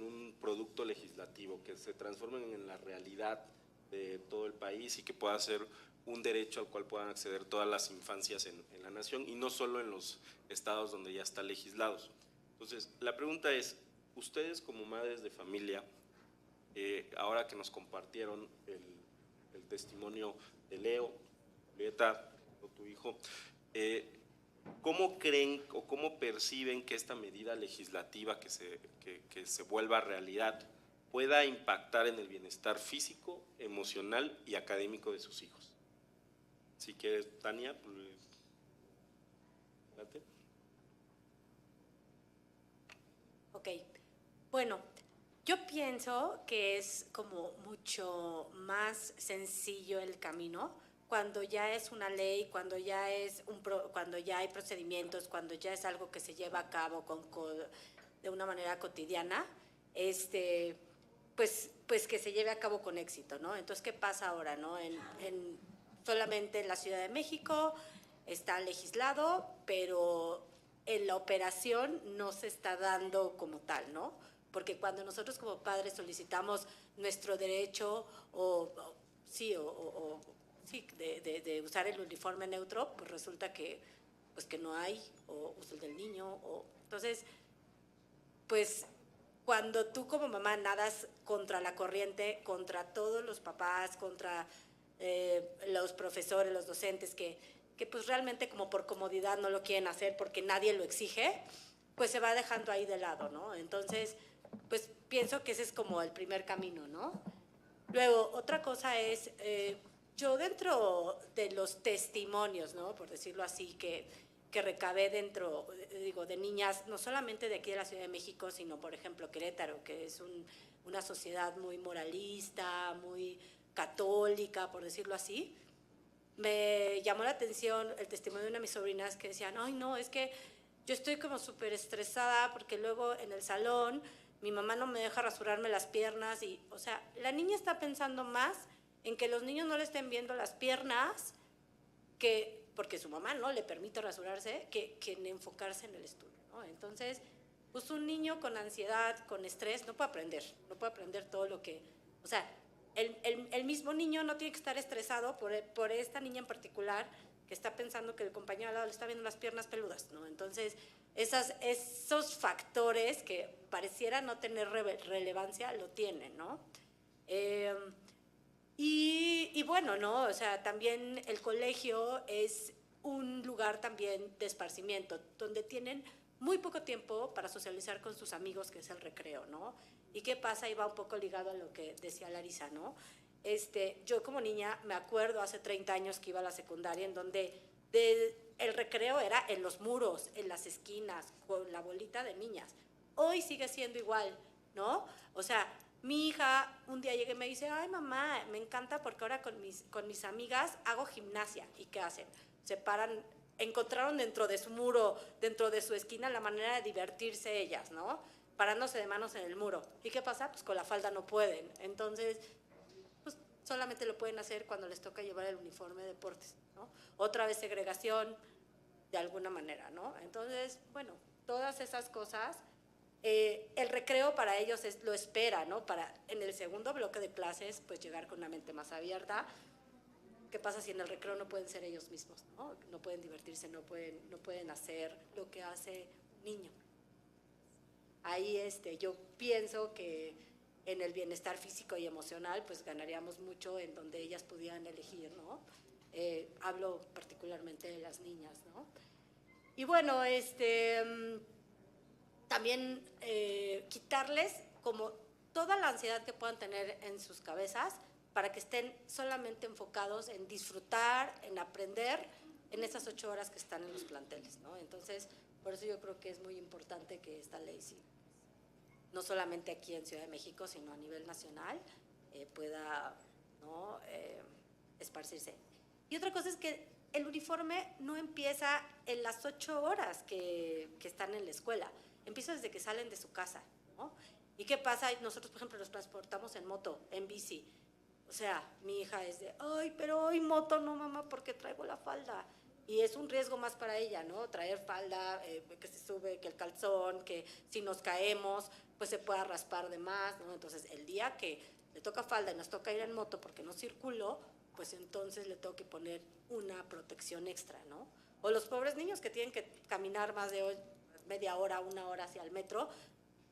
[SPEAKER 2] un producto legislativo, que se transformen en la realidad de todo el país y que pueda ser un derecho al cual puedan acceder todas las infancias en la nación y no solo en los estados donde ya están legislados. Entonces, la pregunta es, ustedes como madres de familia, ahora que nos compartieron el testimonio de Leo, Julieta, o tu hijo, ¿cómo creen o cómo perciben que esta medida legislativa que se vuelva realidad pueda impactar en el bienestar físico, emocional y académico de sus hijos? Si quieres, Tania, pues, date.
[SPEAKER 3] Ok, bueno, yo pienso que es como mucho más sencillo el camino cuando ya es una ley, cuando ya hay procedimientos, cuando ya es algo que se lleva a cabo de una manera cotidiana, pues que se lleve a cabo con éxito, ¿no? Entonces, ¿qué pasa ahora, no? Solamente en la Ciudad de México está legislado, pero en la operación no se está dando como tal, ¿no? Porque cuando nosotros como padres solicitamos nuestro derecho de usar el uniforme neutro, pues resulta que no hay, o uso el del niño, entonces, pues cuando tú como mamá nadas contra la corriente, contra todos los papás, contra los profesores, los docentes, que pues realmente como por comodidad no lo quieren hacer porque nadie lo exige, pues se va dejando ahí de lado, ¿no? Entonces, pues pienso que ese es como el primer camino, ¿no? Luego, otra cosa es, yo dentro de los testimonios, ¿no? Por decirlo así, que recabé dentro, de niñas, no solamente de aquí de la Ciudad de México, sino, por ejemplo, Querétaro, que es una sociedad muy moralista, muy católica, por decirlo así. Me llamó la atención el testimonio de una de mis sobrinas que decían, ay, no, es que yo estoy como súper estresada porque luego en el salón mi mamá no me deja rasurarme las piernas y, o sea, la niña está pensando más en que los niños no le estén viendo las piernas porque su mamá no le permite rasurarse, que en enfocarse en el estudio, ¿no? Entonces, pues un niño con ansiedad, con estrés, no puede aprender todo lo que, o sea, el mismo niño no tiene que estar estresado por esta niña en particular que está pensando que el compañero al lado le está viendo las piernas peludas, ¿no? Entonces, esos factores que pareciera no tener relevancia, lo tienen, ¿no? Y bueno, ¿no? O sea, también el colegio es un lugar también de esparcimiento, donde tienen muy poco tiempo para socializar con sus amigos, que es el recreo, ¿no? ¿Y qué pasa? Y va un poco ligado a lo que decía Larisa, ¿no? Yo como niña me acuerdo hace 30 años que iba a la secundaria, en donde el recreo era en los muros, en las esquinas, con la bolita de niñas. Hoy sigue siendo igual, ¿no? O sea, mi hija un día llega y me dice, ay mamá, me encanta porque ahora con mis amigas hago gimnasia. ¿Y qué hacen? Se paran, encontraron dentro de su muro, dentro de su esquina, la manera de divertirse ellas, ¿no? Parándose de manos en el muro. ¿Y qué pasa? Pues con la falda no pueden. Entonces, pues solamente lo pueden hacer cuando les toca llevar el uniforme de deportes, ¿no? Otra vez segregación de alguna manera, ¿no? Entonces, bueno, todas esas cosas, el recreo para ellos lo espera, ¿no? Para en el segundo bloque de clases, pues llegar con una mente más abierta. ¿Qué pasa si en el recreo no pueden ser ellos mismos, ¿no? No pueden divertirse, no pueden hacer lo que hace un niño? Ahí yo pienso que en el bienestar físico y emocional, pues ganaríamos mucho en donde ellas pudieran elegir, ¿no? Hablo particularmente de las niñas, ¿no? Y bueno, también quitarles como toda la ansiedad que puedan tener en sus cabezas para que estén solamente enfocados en disfrutar, en aprender en esas 8 horas que están en los planteles, ¿no? Entonces, por eso yo creo que es muy importante que esta ley, sí, no solamente aquí en Ciudad de México, sino a nivel nacional, pueda, ¿no?, esparcirse. Y otra cosa es que el uniforme no empieza en las 8 horas que están en la escuela, empieza desde que salen de su casa, ¿no? ¿Y qué pasa? Nosotros, por ejemplo, nos transportamos en moto, en bici. O sea, mi hija es de, ay, pero hoy moto no, mamá, porque traigo la falda. Y es un riesgo más para ella, ¿no? Traer falda, que se sube, que el calzón, que si nos caemos, pues se pueda raspar de más, ¿no? Entonces, el día que le toca falda y nos toca ir en moto porque no circuló, pues entonces le tengo que poner una protección extra, ¿no? O los pobres niños que tienen que caminar más de media hora, 1 hora hacia el metro.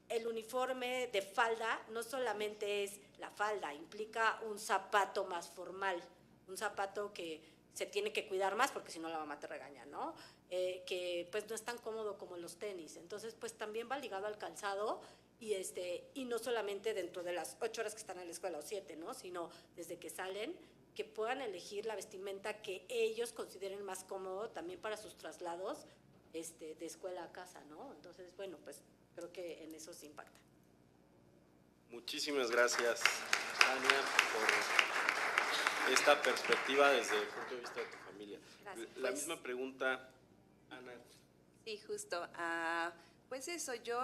[SPEAKER 3] El uniforme de falda no solamente es la falda, implica un zapato más formal, un zapato que se tiene que cuidar más porque si no la mamá te regaña, ¿no? Que pues no es tan cómodo como los tenis. Entonces, pues también va ligado al calzado y no solamente dentro de las 8 horas que están en la escuela o 7, ¿no? Sino desde que salen, que puedan elegir la vestimenta que ellos consideren más cómodo también para sus traslados de escuela a casa, ¿no? Entonces, bueno, pues creo que en eso se impacta.
[SPEAKER 2] Muchísimas gracias, Tania, por esta perspectiva desde el punto de vista de tu familia.
[SPEAKER 4] Gracias.
[SPEAKER 2] La misma pregunta, Ana.
[SPEAKER 4] Sí, justo. Pues eso, yo,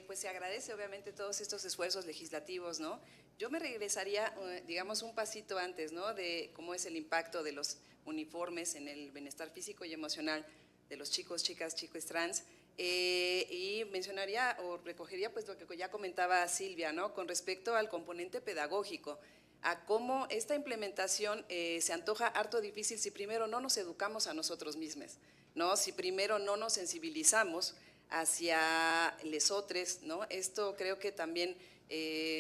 [SPEAKER 4] pues se agradece obviamente todos estos esfuerzos legislativos, ¿no? Yo me regresaría, digamos, un pasito antes, ¿no?, de cómo es el impacto de los uniformes en el bienestar físico y emocional de los chicos, chicas, chicos trans, y mencionaría o recogería pues lo que ya comentaba Silvia, ¿no?, con respecto al componente pedagógico, a cómo esta implementación se antoja harto difícil si primero no nos educamos a nosotros mismos, ¿no?, si primero no nos sensibilizamos hacia lesotres, ¿no? Esto creo que también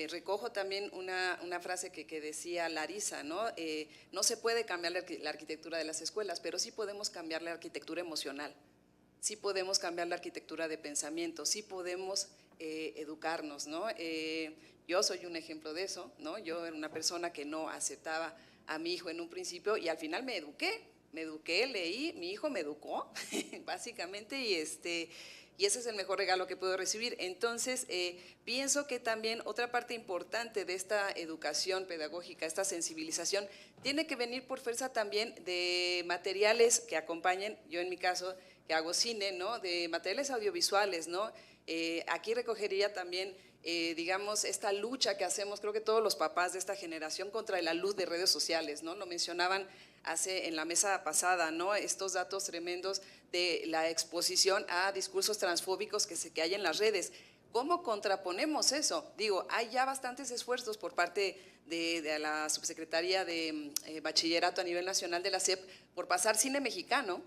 [SPEAKER 4] recojo también una frase que decía Larisa, ¿no? No se puede cambiar la arquitectura de las escuelas, pero sí podemos cambiar la arquitectura emocional, sí podemos cambiar la arquitectura de pensamiento, sí podemos educarnos, ¿no? Yo soy un ejemplo de eso, ¿no? Yo era una persona que no aceptaba a mi hijo en un principio y al final me eduqué, leí, mi hijo me educó, básicamente, y ese es el mejor regalo que puedo recibir. Entonces, pienso que también otra parte importante de esta educación pedagógica, esta sensibilización, tiene que venir por fuerza también de materiales que acompañen, yo en mi caso, que hago cine, ¿no?, de materiales audiovisuales, ¿no? Aquí recogería también, digamos, esta lucha que hacemos, creo que todos los papás de esta generación, contra la luz de redes sociales, ¿no? Lo mencionaban en la mesa pasada, ¿no?, estos datos tremendos de la exposición a discursos transfóbicos que hay en las redes. ¿Cómo contraponemos eso? Digo, hay ya bastantes esfuerzos por parte de la Subsecretaría de Bachillerato a nivel nacional de la SEP por pasar cine mexicano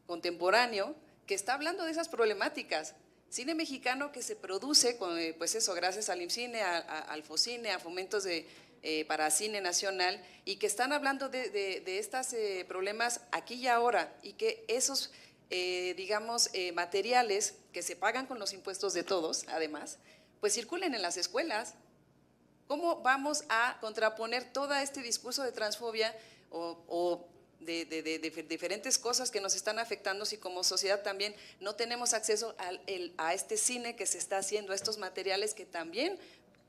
[SPEAKER 4] contemporáneo que está hablando de esas problemáticas. Cine mexicano que se produce, pues eso, gracias al IMCINE, al FOCINE, a fomentos para cine nacional, y que están hablando de estos problemas aquí y ahora, y que esos, digamos, materiales que se pagan con los impuestos de todos, además, pues circulen en las escuelas. ¿Cómo vamos a contraponer todo este discurso de transfobia o de diferentes cosas que nos están afectando si como sociedad también no tenemos acceso a este cine que se está haciendo, a estos materiales que también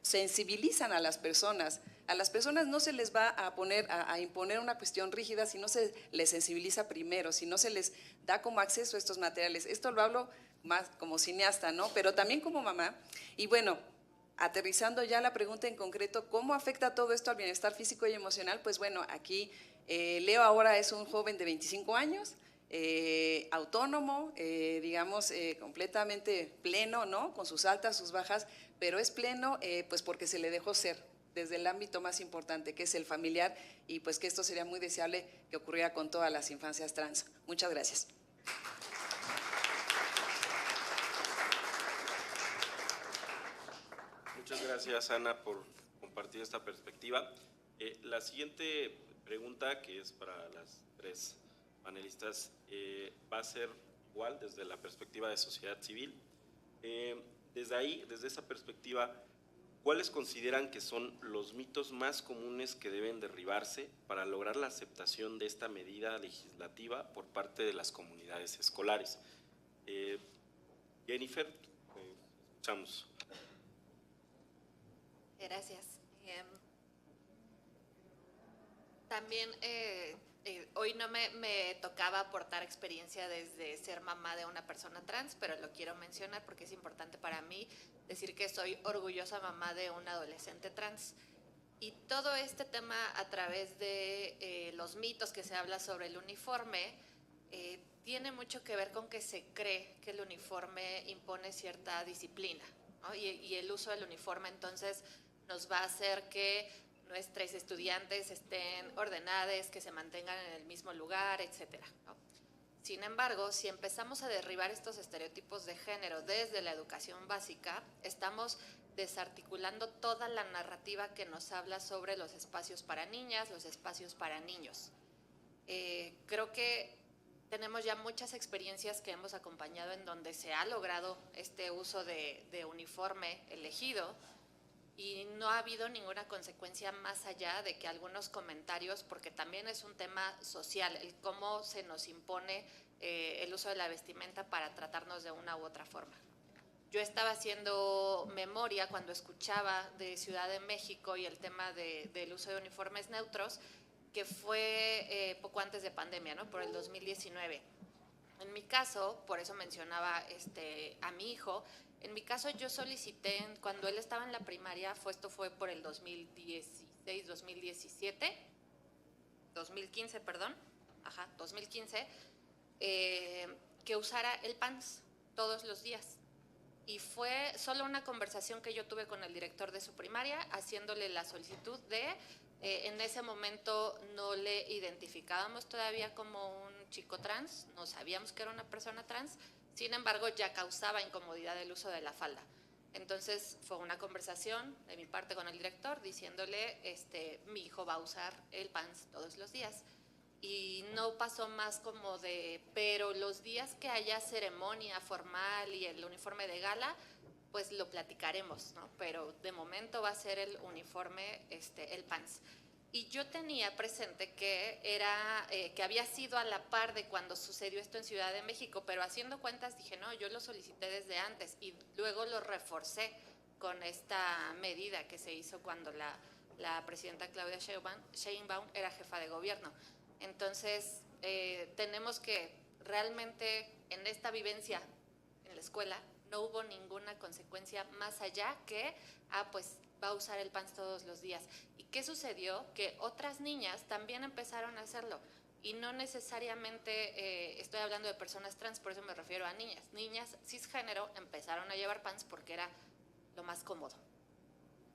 [SPEAKER 4] sensibilizan a las personas? A las personas no se les va a imponer una cuestión rígida si no se les sensibiliza primero, si no se les da como acceso a estos materiales. Esto lo hablo más como cineasta, ¿no?, pero también como mamá. Y bueno, aterrizando ya la pregunta en concreto, ¿cómo afecta todo esto al bienestar físico y emocional? Pues bueno, aquí Leo ahora es un joven de 25 años, autónomo, digamos, completamente pleno, ¿no? Con sus altas, sus bajas, pero es pleno pues porque se le dejó ser desde el ámbito más importante, que es el familiar, y pues que esto sería muy deseable que ocurriera con todas las infancias trans. Muchas gracias.
[SPEAKER 2] Muchas gracias, Ana, por compartir esta perspectiva. La siguiente pregunta, que es para las tres panelistas, va a ser igual desde la perspectiva de sociedad civil. Desde ahí, desde esa perspectiva, ¿cuáles consideran que son los mitos más comunes que deben derribarse para lograr la aceptación de esta medida legislativa por parte de las comunidades escolares? Jennifer, escuchamos.
[SPEAKER 7] Gracias. También hoy no me tocaba aportar experiencia desde ser mamá de una persona trans, pero lo quiero mencionar porque es importante para mí decir que soy orgullosa mamá de un adolescente trans. Y todo este tema a través de los mitos que se habla sobre el uniforme tiene mucho que ver con que se cree que el uniforme impone cierta disciplina, ¿no? Y el uso del uniforme entonces nos va a hacer que nuestros estudiantes estén ordenadas, que se mantengan en el mismo lugar, etcétera, ¿no? Sin embargo, si empezamos a derribar estos estereotipos de género desde la educación básica, estamos desarticulando toda la narrativa que nos habla sobre los espacios para niñas, los espacios para niños. Creo que tenemos ya muchas experiencias que hemos acompañado en donde se ha logrado este uso de uniforme elegido, y no ha habido ninguna consecuencia más allá de que algunos comentarios, porque también es un tema social, el cómo se nos impone el uso de la vestimenta para tratarnos de una u otra forma. Yo estaba haciendo memoria cuando escuchaba de Ciudad de México y el tema del uso de uniformes neutros, que fue poco antes de pandemia, ¿no? Por el 2019. En mi caso, por eso mencionaba a mi hijo, en mi caso yo solicité, cuando él estaba en la primaria, esto fue por el 2016, 2017, 2015, perdón, 2015, que usara el pants todos los días. Y fue solo una conversación que yo tuve con el director de su primaria, haciéndole la solicitud en ese momento no le identificábamos todavía como un chico trans, no sabíamos que era una persona trans, sin embargo ya causaba incomodidad el uso de la falda. Entonces fue una conversación de mi parte con el director diciéndole, mi hijo va a usar el pants todos los días. Y no pasó más como pero los días que haya ceremonia formal y el uniforme de gala, pues lo platicaremos, ¿no? Pero de momento va a ser el uniforme, el pants. Y yo tenía presente que que había sido a la par de cuando sucedió esto en Ciudad de México, pero haciendo cuentas dije, no, yo lo solicité desde antes y luego lo reforcé con esta medida que se hizo cuando la presidenta Claudia Sheinbaum era jefa de gobierno. Entonces, tenemos que realmente en esta vivencia en la escuela no hubo ninguna consecuencia más allá que, pues va a usar el pants todos los días. ¿Y qué sucedió? Que otras niñas también empezaron a hacerlo. Y no necesariamente estoy hablando de personas trans, por eso me refiero a niñas. Niñas cisgénero empezaron a llevar pants porque era lo más cómodo.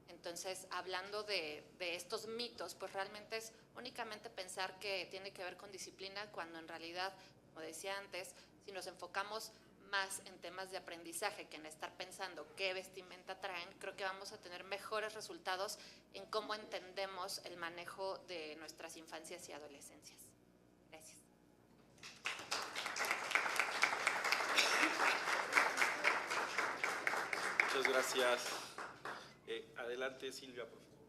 [SPEAKER 7] Entonces, hablando de estos mitos, pues realmente es únicamente pensar que tiene que ver con disciplina, cuando en realidad, como decía antes, si nos enfocamos más en temas de aprendizaje que en estar pensando qué vestimenta traen, creo que vamos a tener mejores resultados en cómo entendemos el manejo de nuestras infancias y adolescencias. Gracias.
[SPEAKER 2] Muchas gracias. Adelante, Silvia, por favor.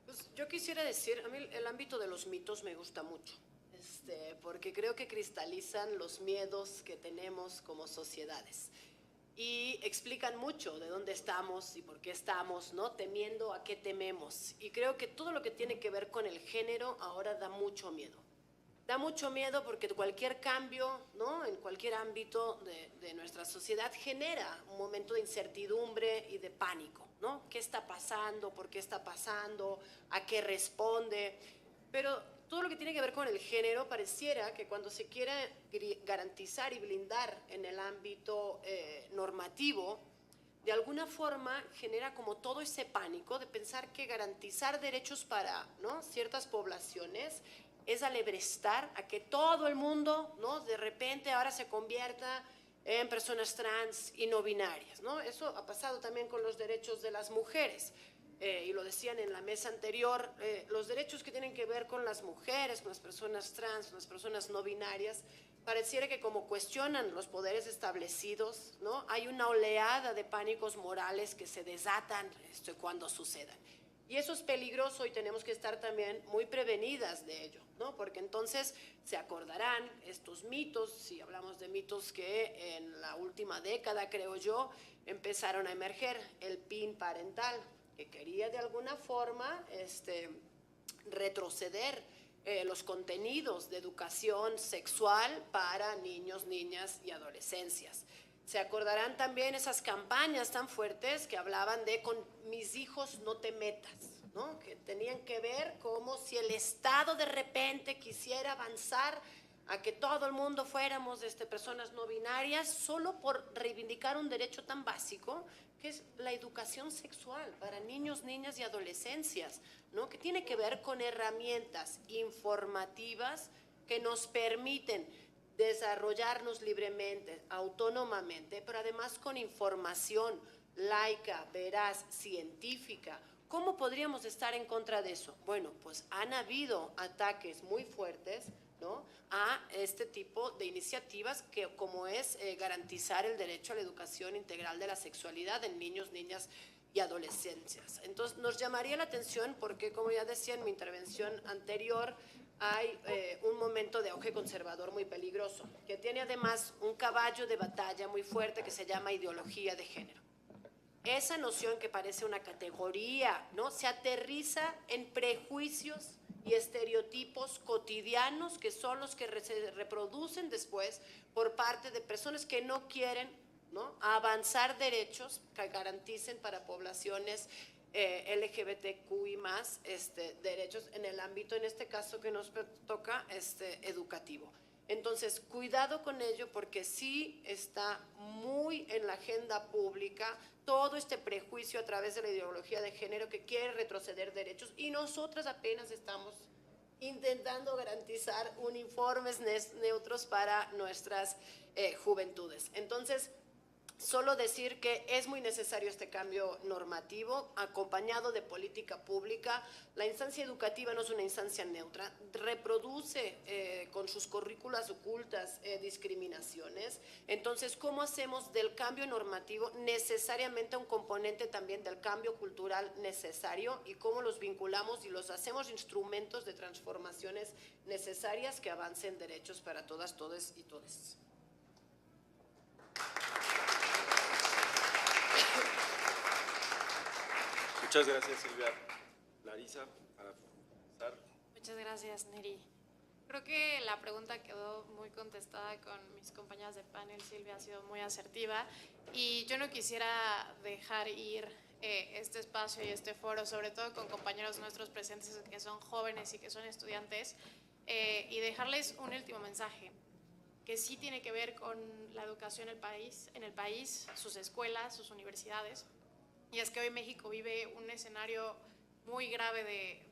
[SPEAKER 8] Pues yo quisiera decir, a mí el ámbito de los mitos me gusta mucho, porque creo que cristalizan los miedos que tenemos como sociedades y explican mucho de dónde estamos y por qué estamos, ¿no? Temiendo a qué tememos. Y creo que todo lo que tiene que ver con el género ahora da mucho miedo. Da mucho miedo porque cualquier cambio, ¿no? En cualquier ámbito de nuestra sociedad genera un momento de incertidumbre y de pánico, ¿no? ¿Qué está pasando? ¿Por qué está pasando? ¿A qué responde? Pero todo lo que tiene que ver con el género, pareciera que cuando se quiere garantizar y blindar en el ámbito normativo, de alguna forma genera como todo ese pánico de pensar que garantizar derechos para, ¿no?, ciertas poblaciones es alebrestar a que todo el mundo, ¿no?, de repente ahora se convierta en personas trans y no binarias, ¿no? Eso ha pasado también con los derechos de las mujeres. Y lo decían en la mesa anterior, los derechos que tienen que ver con las mujeres, con las personas trans, con las personas no binarias, pareciera que como cuestionan los poderes establecidos, ¿no?, hay una oleada de pánicos morales que se desatan cuando sucedan. Y eso es peligroso y tenemos que estar también muy prevenidas de ello, ¿no? Porque entonces se acordarán estos mitos, si hablamos de mitos que en la última década, creo yo, empezaron a emerger, el PIN parental, que quería de alguna forma retroceder los contenidos de educación sexual para niños, niñas y adolescencias. Se acordarán también esas campañas tan fuertes que hablaban de con mis hijos no te metas, ¿no?, que tenían que ver como si el Estado de repente quisiera avanzar a que todo el mundo fuéramos personas no binarias solo por reivindicar un derecho tan básico que es la educación sexual para niños, niñas y adolescencias, ¿no?, que tiene que ver con herramientas informativas que nos permiten desarrollarnos libremente, autónomamente, pero además con información laica, veraz, científica. ¿Cómo podríamos estar en contra de eso? Bueno, pues han habido ataques muy fuertes, ¿no?, a este tipo de iniciativas que como es garantizar el derecho a la educación integral de la sexualidad en niños, niñas y adolescencias. Entonces nos llamaría la atención porque, como ya decía en mi intervención anterior, hay un momento de auge conservador muy peligroso, que tiene además un caballo de batalla muy fuerte que se llama ideología de género. Esa noción que parece una categoría, ¿no?, se aterriza en prejuicios y estereotipos cotidianos que son los que se reproducen después por parte de personas que no quieren, ¿no?, avanzar derechos que garanticen para poblaciones LGBTQI más derechos en el ámbito, en este caso que nos toca, educativo. Entonces, cuidado con ello porque sí está muy en la agenda pública todo este prejuicio a través de la ideología de género que quiere retroceder derechos y nosotras apenas estamos intentando garantizar uniformes neutros para nuestras juventudes. Entonces, solo decir que es muy necesario este cambio normativo acompañado de política pública. La instancia educativa no es una instancia neutra, reproduce con sus currículas ocultas discriminaciones. Entonces, ¿cómo hacemos del cambio normativo necesariamente un componente también del cambio cultural necesario y cómo los vinculamos y los hacemos instrumentos de transformaciones necesarias que avancen derechos para todas, todes y todes?
[SPEAKER 2] Muchas gracias, Silvia. Larisa, para comenzar.
[SPEAKER 9] Muchas gracias, Neri. Creo que la pregunta quedó muy contestada con mis compañeras de panel. Silvia ha sido muy asertiva y yo no quisiera dejar ir este espacio y este foro, sobre todo con compañeros nuestros presentes que son jóvenes y que son estudiantes, y dejarles un último mensaje que sí tiene que ver con la educación en el país, sus escuelas, sus universidades. Y es que hoy México vive un escenario muy grave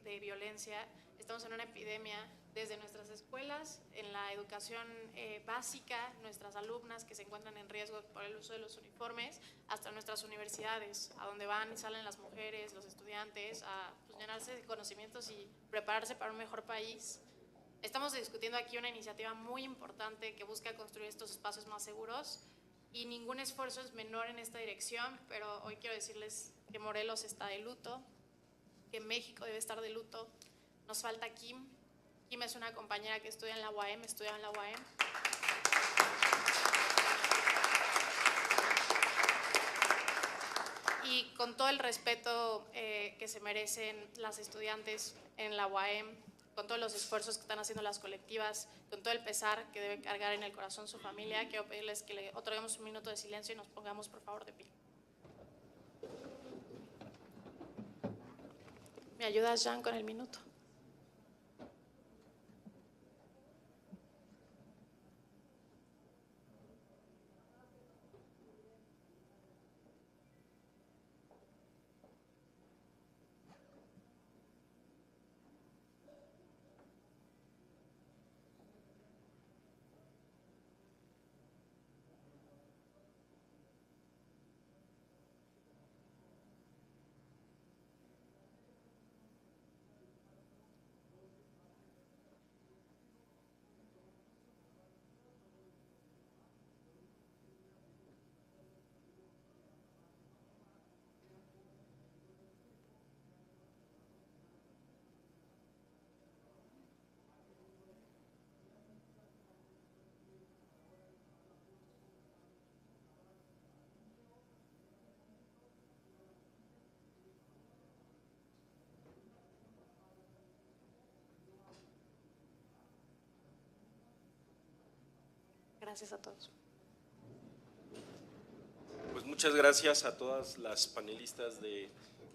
[SPEAKER 9] de violencia. Estamos en una epidemia desde nuestras escuelas, en la educación básica, nuestras alumnas que se encuentran en riesgo por el uso de los uniformes, hasta nuestras universidades, a donde van y salen las mujeres, los estudiantes, a llenarse de conocimientos y prepararse para un mejor país. Estamos discutiendo aquí una iniciativa muy importante que busca construir estos espacios más seguros. Y ningún esfuerzo es menor en esta dirección, pero hoy quiero decirles que Morelos está de luto, que México debe estar de luto. Nos falta Kim. Kim es una compañera que estudia en la UAM, estudia en la UAM. Y con todo el respeto que se merecen las estudiantes en la UAM, con todos los esfuerzos que están haciendo las colectivas, con todo el pesar que debe cargar en el corazón su familia, quiero pedirles que le otorguemos un minuto de silencio y nos pongamos por favor de pie. ¿Me ayudas, Jean, con el minuto? Gracias a todos.
[SPEAKER 2] Pues muchas gracias a todas las panelistas de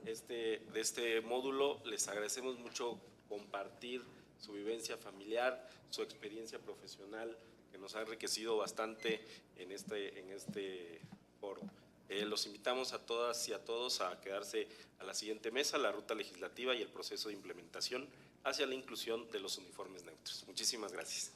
[SPEAKER 2] este módulo. Les agradecemos mucho compartir su vivencia familiar, su experiencia profesional, que nos ha enriquecido bastante en este foro. Los invitamos a todas y a todos a quedarse a la siguiente mesa, la ruta legislativa y el proceso de implementación hacia la inclusión de los uniformes neutros. Muchísimas gracias.